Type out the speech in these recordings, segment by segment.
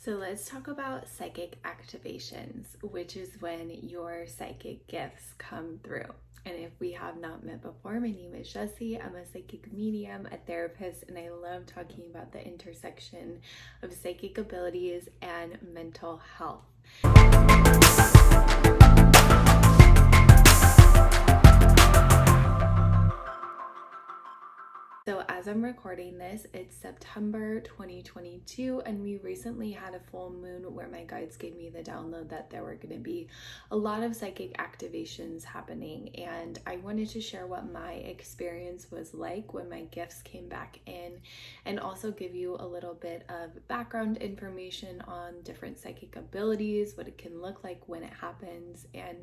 So let's talk about psychic activations, which is when your psychic gifts come through. And if we have not met before, my name is Jessie. I'm a psychic medium, a therapist, and I love talking about the intersection of psychic abilities and mental health. So as I'm recording this, it's September 2022, and we recently had a full moon where my guides gave me the download that there were going to be a lot of psychic activations happening, and I wanted to share what my experience was like when my gifts came back in, and also give you a little bit of background information on different psychic abilities, what it can look like when it happens, and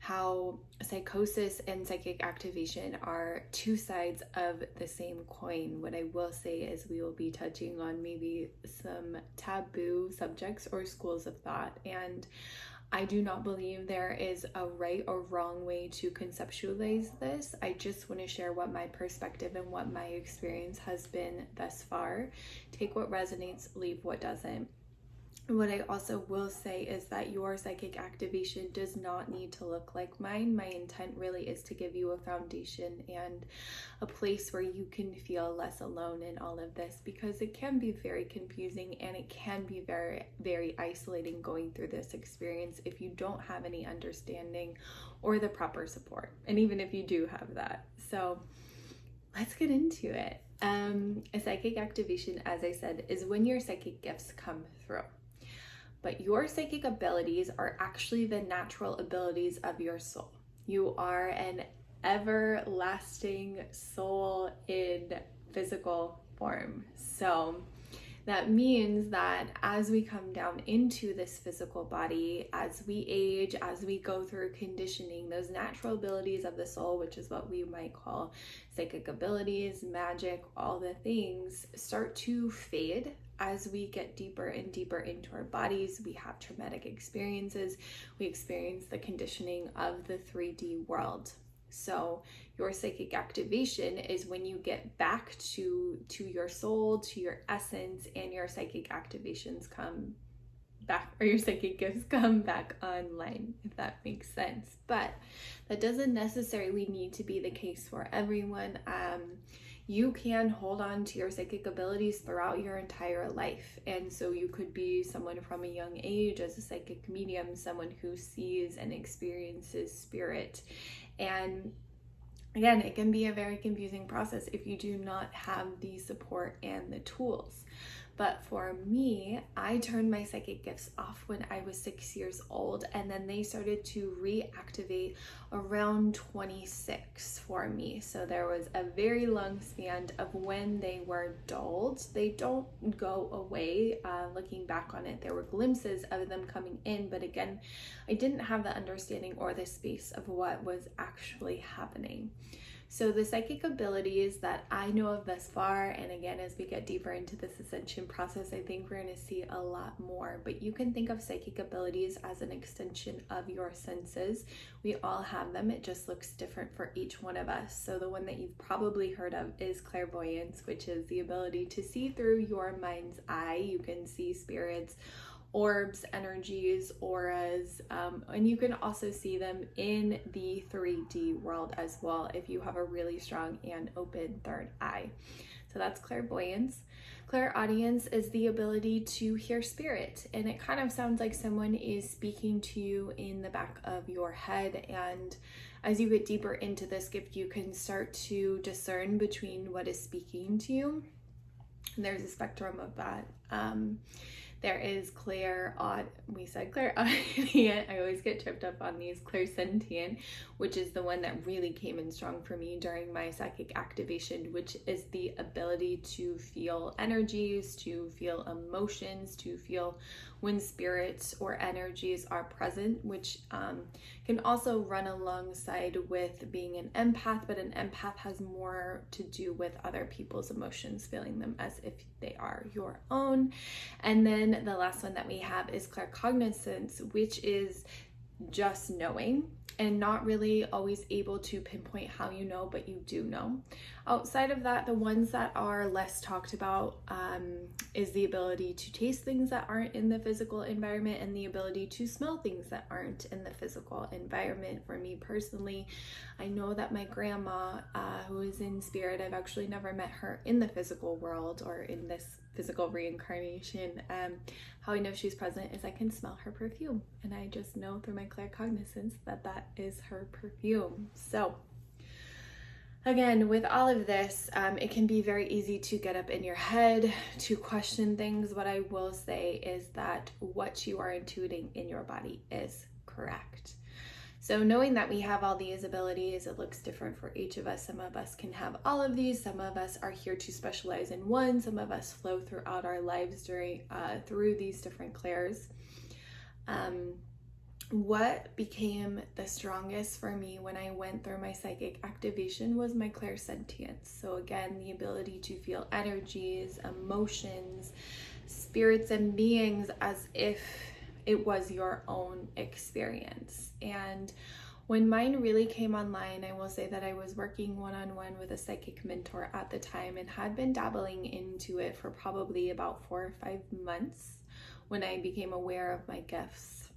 how psychosis and psychic activation are two sides of the same coin. What I will say is we will be touching on maybe some taboo subjects or schools of thought, and I do not believe there is a right or wrong way to conceptualize this. I just want to share what my perspective and what my experience has been thus far. Take what resonates, leave what doesn't. What I also will say is that your psychic activation does not need to look like mine. My intent really is to give you a foundation and a place where you can feel less alone in all of this, because it can be very confusing and it can be very, very isolating going through this experience if you don't have any understanding or the proper support. And even if you do have that. So let's get into it. A psychic activation, as I said, is when your psychic gifts come through. But your psychic abilities are actually the natural abilities of your soul. You are an everlasting soul in physical form. So that means that as we come down into this physical body, as we age, as we go through conditioning, those natural abilities of the soul, which is what we might call psychic abilities, magic, all the things, start to fade as we get deeper and deeper into our bodies. We have traumatic experiences. We experience the conditioning of the 3D world. So your psychic activation is when you get back to your soul, to your essence, and your psychic activations come back, or your psychic gifts come back online, if that makes sense. But that doesn't necessarily need to be the case for everyone. You can hold on to your psychic abilities throughout your entire life. And so you could be someone from a young age as a psychic medium, someone who sees and experiences spirit. And again, it can be a very confusing process if you do not have the support and the tools. But for me, I turned my psychic gifts off when I was 6 years old, and then they started to reactivate around 26 for me. So there was a very long span of when they were dulled. They don't go away. Looking back on it, there were glimpses of them coming in, but again, I didn't have the understanding or the space of what was actually happening. So the psychic abilities that I know of thus far, and again, as we get deeper into this ascension process, I think we're going to see a lot more. But you can think of psychic abilities as an extension of your senses. We all have them. It just looks different for each one of us. So the one that you've probably heard of is clairvoyance, which is the ability to see through your mind's eye. You can see spirits, orbs, energies, auras, and you can also see them in the 3D world as well if you have a really strong and open third eye. So that's clairvoyance. Clairaudience is the ability to hear spirit, and it kind of sounds like someone is speaking to you in the back of your head. And as you get deeper into this gift, you can start to discern between what is speaking to you. And there's a spectrum of that. There is we said clairaudient. I always get tripped up on these. Clairsentient, which is the one that really came in strong for me during my psychic activation, which is the ability to feel energies, to feel emotions, to feel when spirits or energies are present, which can also run alongside with being an empath, but an empath has more to do with other people's emotions, feeling them as if they are your own. And then the last one that we have is claircognizance, which is just knowing and not really always able to pinpoint how you know, but you do know. Outside of that, the ones that are less talked about is the ability to taste things that aren't in the physical environment and the ability to smell things that aren't in the physical environment. For me personally, I know that my grandma, who is in spirit, I've actually never met her in the physical world or in this physical reincarnation. How I know she's present is I can smell her perfume, and I just know through my claircognizance that that is her perfume. So again, with all of this, it can be very easy to get up in your head, to question things. What I will say is that what you are intuiting in your body is correct. So knowing that we have all these abilities, it looks different for each of us. Some of us can have all of these. Some of us are here to specialize in one. Some of us flow throughout our lives through these different clairs. What became the strongest for me when I went through my psychic activation was my clairsentience. So again, the ability to feel energies, emotions, spirits, and beings as if it was your own experience. And when mine really came online, I will say that I was working one-on-one with a psychic mentor at the time and had been dabbling into it for probably about 4 or 5 months when I became aware of my gifts.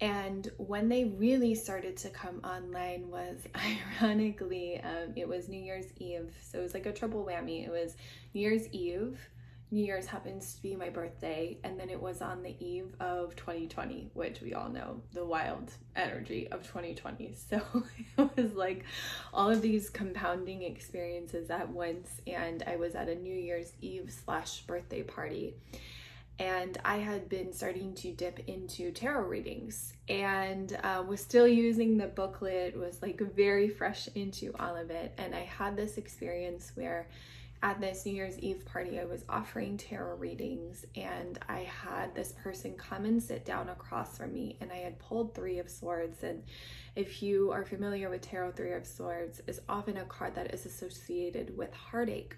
And when they really started to come online was ironically, it was New Year's Eve. So it was like a triple whammy. It was New Year's Eve, New Year's happens to be my birthday, and then it was on the eve of 2020, which we all know the wild energy of 2020. So it was like all of these compounding experiences at once, and I was at a New Year's Eve / birthday party. And I had been starting to dip into tarot readings and was still using the booklet, was like very fresh into all of it. And I had this experience where at this New Year's Eve party, I was offering tarot readings, and I had this person come and sit down across from me, and I had pulled 3 of Swords. And if you are familiar with tarot, 3 of Swords is often a card that is associated with heartache.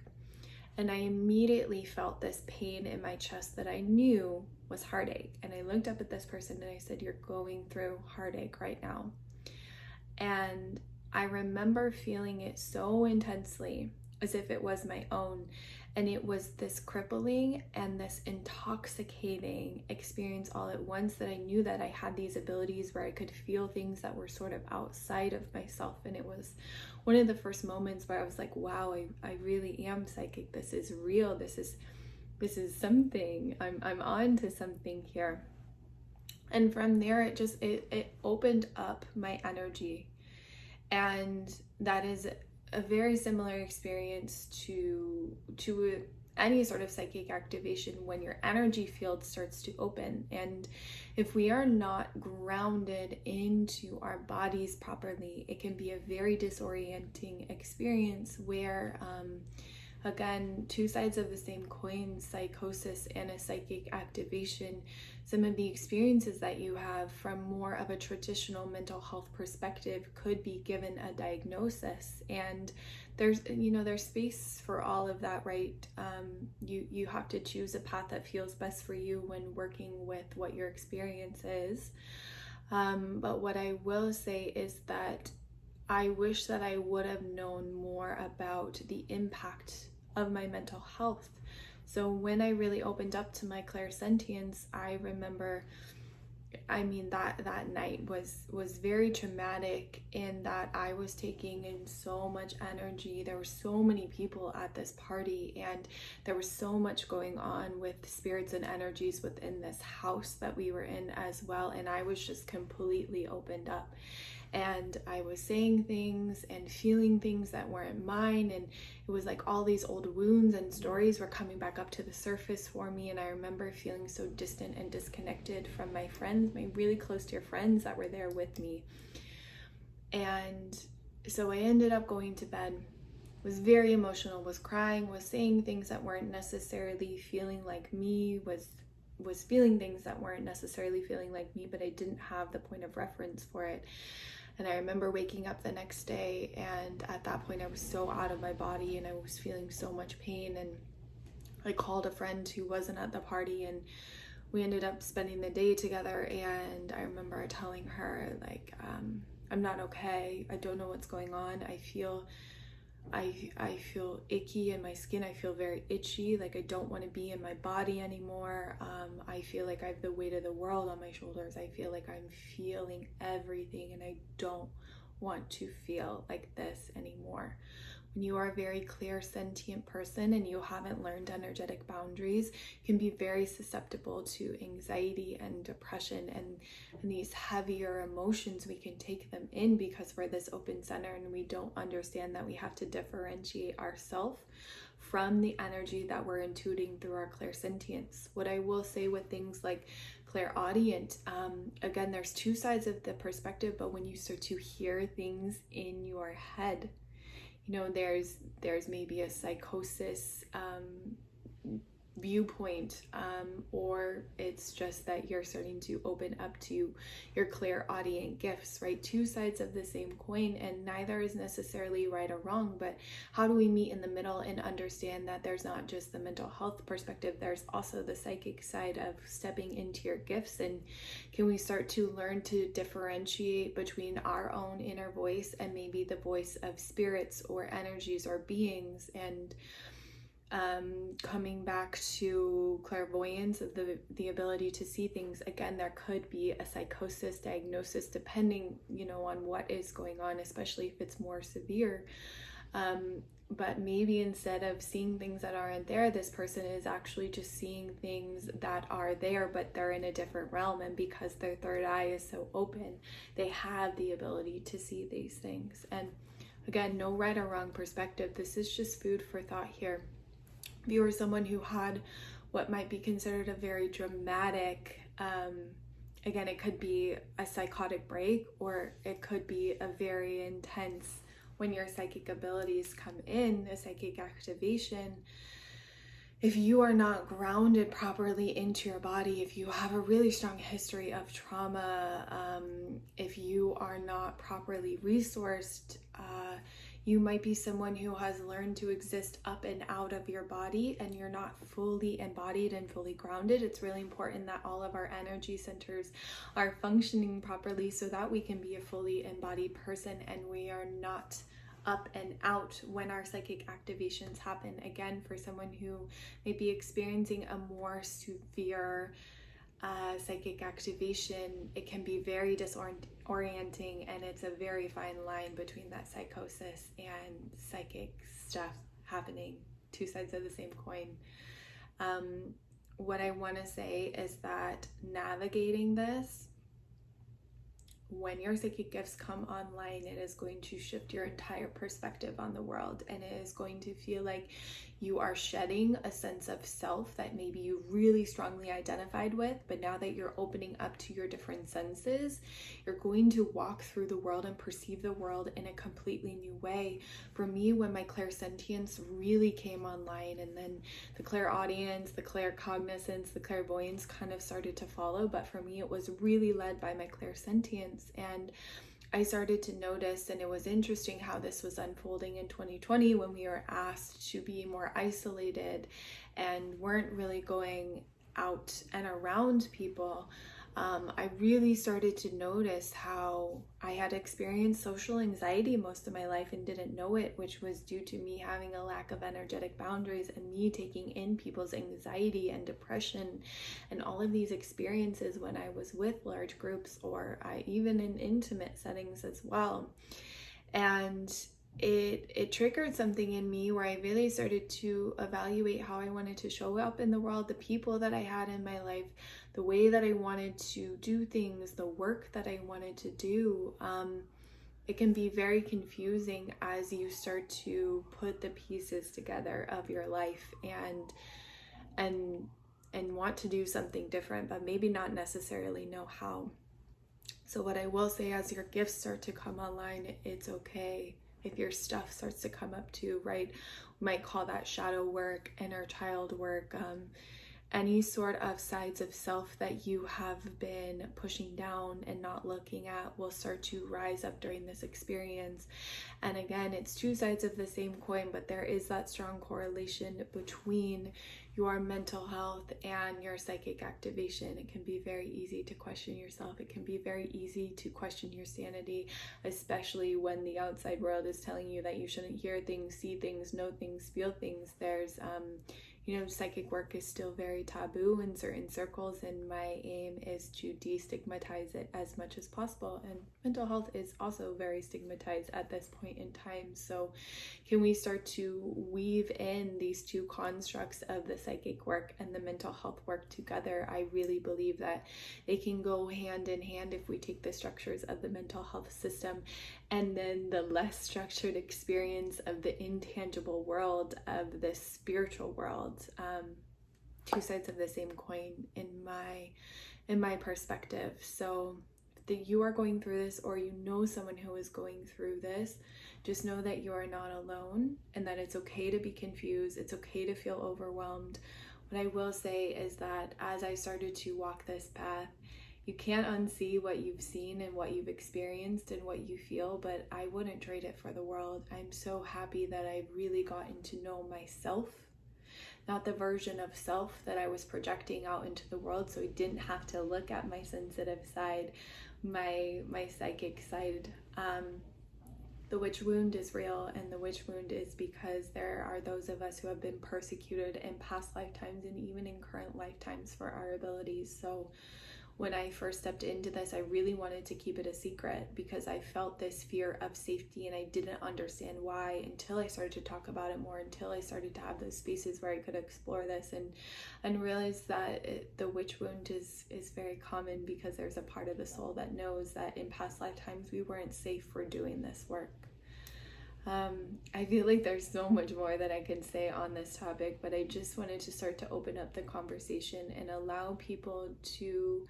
And I immediately felt this pain in my chest that I knew was heartache. And I looked up at this person and I said, "You're going through heartache right now." And I remember feeling it so intensely as if it was my own. And it was this crippling and this intoxicating experience all at once, that I knew that I had these abilities where I could feel things that were sort of outside of myself. And it was one of the first moments where I was like, wow, I really am psychic. This is real. This is something. I'm on to something here. And from there, it opened up my energy. And that is a very similar experience to any sort of psychic activation when your energy field starts to open. And if we are not grounded into our bodies properly, it can be a very disorienting experience where, again, 2 sides of the same coin, psychosis and a psychic activation. Some of the experiences that you have from more of a traditional mental health perspective could be given a diagnosis, and there's space for all of that, right? You have to choose a path that feels best for you when working with what your experience is. But what I will say is that I wish that I would have known more about the impact of my mental health. So when I really opened up to my clairsentience, I remember, that night was very traumatic in that I was taking in so much energy. There were so many people at this party, and there was so much going on with spirits and energies within this house that we were in as well. And I was just completely opened up. And I was saying things and feeling things that weren't mine, and it was like all these old wounds and stories were coming back up to the surface for me. And I remember feeling so distant and disconnected from my friends, my really close dear friends that were there with me. And so I ended up going to bed, was very emotional, was crying, was saying things that weren't necessarily feeling like me, was feeling things that weren't necessarily feeling like me, but I didn't have the point of reference for it. And I remember waking up the next day, and at that point I was so out of my body and I was feeling so much pain. And I called a friend who wasn't at the party, and we ended up spending the day together, and I remember telling her, like, I'm not okay. I don't know what's going on. I feel icky in my skin. I feel very itchy, like I don't want to be in my body anymore. I feel like I have the weight of the world on my shoulders. I feel like I'm feeling everything, and I don't want to feel like this anymore. When you are a very clear, sentient person and you haven't learned energetic boundaries, you can be very susceptible to anxiety and depression and these heavier emotions. We can take them in because we're this open center and we don't understand that we have to differentiate ourselves from the energy that we're intuiting through our clairsentience. What I will say with things like clairaudient, again, there's two sides of the perspective, but when you start to hear things in your head, there's maybe a psychosis viewpoint, or it's just that you're starting to open up to your clairaudient gifts, right? Two sides of the same coin, and neither is necessarily right or wrong, but how do we meet in the middle and understand that there's not just the mental health perspective, there's also the psychic side of stepping into your gifts? And can we start to learn to differentiate between our own inner voice and maybe the voice of spirits or energies or beings? And coming back to clairvoyance, the ability to see things, again, there could be a psychosis diagnosis depending, on what is going on, especially if it's more severe. But maybe instead of seeing things that aren't there, this person is actually just seeing things that are there, but they're in a different realm. And because their third eye is so open, they have the ability to see these things. And again, no right or wrong perspective. This is just food for thought here. If you were someone who had what might be considered a very dramatic, again, it could be a psychotic break, or it could be a very intense, when your psychic abilities come in, a psychic activation. If you are not grounded properly into your body, if you have a really strong history of trauma, if you are not properly resourced, you might be someone who has learned to exist up and out of your body, and you're not fully embodied and fully grounded. It's really important that all of our energy centers are functioning properly so that we can be a fully embodied person, and we are not up and out when our psychic activations happen. Again, for someone who may be experiencing a more severe psychic activation, it can be very disorienting, and it's a very fine line between that psychosis and psychic stuff happening, two sides of the same coin. What I want to say is that navigating this, when your psychic gifts come online, it is going to shift your entire perspective on the world, and it is going to feel like you are shedding a sense of self that maybe you really strongly identified with, but now that you're opening up to your different senses, you're going to walk through the world and perceive the world in a completely new way. For me, when my clairsentience really came online, and then the clairaudience, the claircognizance, the clairvoyance kind of started to follow, but for me it was really led by my clairsentience. And I started to notice, and it was interesting how this was unfolding in 2020 when we were asked to be more isolated and weren't really going out and around people. I really started to notice how I had experienced social anxiety most of my life and didn't know it, which was due to me having a lack of energetic boundaries and me taking in people's anxiety and depression and all of these experiences when I was with large groups, or even in intimate settings as well. And it triggered something in me where I really started to evaluate how I wanted to show up in the world, the people that I had in my life, the way that I wanted to do things, the work that I wanted to do. It can be very confusing as you start to put the pieces together of your life and want to do something different, but maybe not necessarily know how. So what I will say, as your gifts start to come online, it's okay if your stuff starts to come up too, right? We might call that shadow work, inner child work, any sort of sides of self that you have been pushing down and not looking at will start to rise up during this experience. And again, it's two sides of the same coin, but there is that strong correlation between your mental health and your psychic activation. It can be very easy to question yourself. It can be very easy to question your sanity, especially when the outside world is telling you that you shouldn't hear things, see things, know things, feel things. There's psychic work is still very taboo in certain circles, and my aim is to destigmatize it as much as possible. And mental health is also very stigmatized at this point in time. So can we start to weave in these two constructs of the psychic work and the mental health work together? I really believe that they can go hand in hand if we take the structures of the mental health system and then the less structured experience of the intangible world of the spiritual world. Two sides of the same coin in my perspective. So that you are going through this, or you know someone who is going through this, just know that you are not alone and that it's okay to be confused. It's okay to feel overwhelmed. What I will say is that as I started to walk this path, you can't unsee what you've seen and what you've experienced and what you feel, but I wouldn't trade it for the world. I'm so happy that I've really gotten to know myself, not the version of self that I was projecting out into the world, so I didn't have to look at my sensitive side, my psychic side. The witch wound is real, and the witch wound is because there are those of us who have been persecuted in past lifetimes and even in current lifetimes for our abilities. So when I first stepped into this, I really wanted to keep it a secret because I felt this fear of safety, and I didn't understand why until I started to talk about it more, until I started to have those spaces where I could explore this and realize that the witch wound is very common because there's a part of the soul that knows that in past lifetimes we weren't safe for doing this work. I feel like there's so much more that I could say on this topic, but I just wanted to start to open up the conversation and allow people to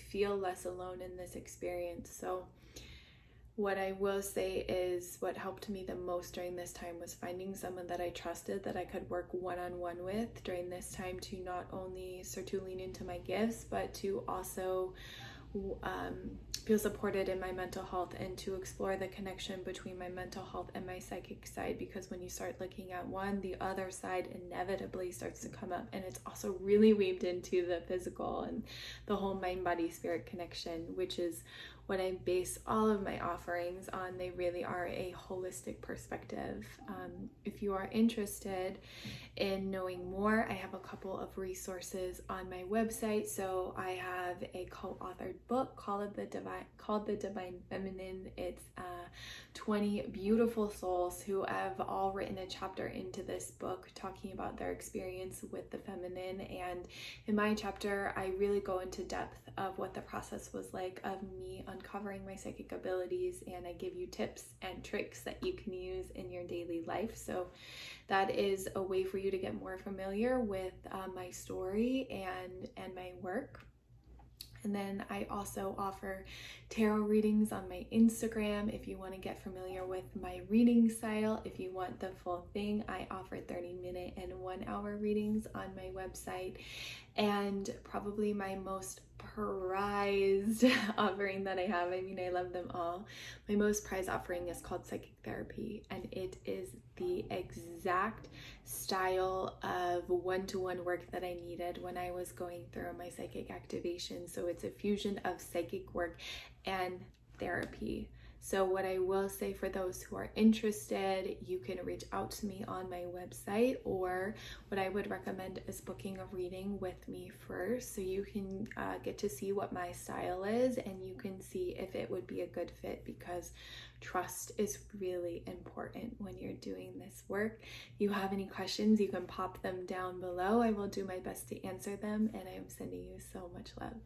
feel less alone in this experience. So what I will say is what helped me the most during this time was finding someone that I trusted, that I could work one-on-one with during this time, to not only start to lean into my gifts, but to also feel supported in my mental health and to explore the connection between my mental health and my psychic side, because when you start looking at one, the other side inevitably starts to come up, and it's also really weaved into the physical and the whole mind body spirit connection, which is what I base all of my offerings on. They really are a holistic perspective. If you are interested in knowing more, I have a couple of resources on my website. So I have a co-authored book called The Divine Feminine. It's 20 beautiful souls who have all written a chapter into this book talking about their experience with the feminine. And in my chapter, I really go into depth of what the process was like of me uncovering my psychic abilities, and I give you tips and tricks that you can use in your daily life. So that is a way for you to get more familiar with my story and my work. And then I also offer tarot readings on my Instagram if you want to get familiar with my reading style. If you want the full thing, I offer 30-minute and 1-hour readings on my website. And probably my most prized offering that I have, I mean, I love them all. My most prized offering is called Psychic Therapy, and it is the exact style of one-to-one work that I needed when I was going through my psychic activation. So it's a fusion of psychic work and therapy. So what I will say for those who are interested, you can reach out to me on my website, or what I would recommend is booking a reading with me first, so you can get to see what my style is and you can see if it would be a good fit, because trust is really important when you're doing this work. If you have any questions, you can pop them down below. I will do my best to answer them, and I'm sending you so much love.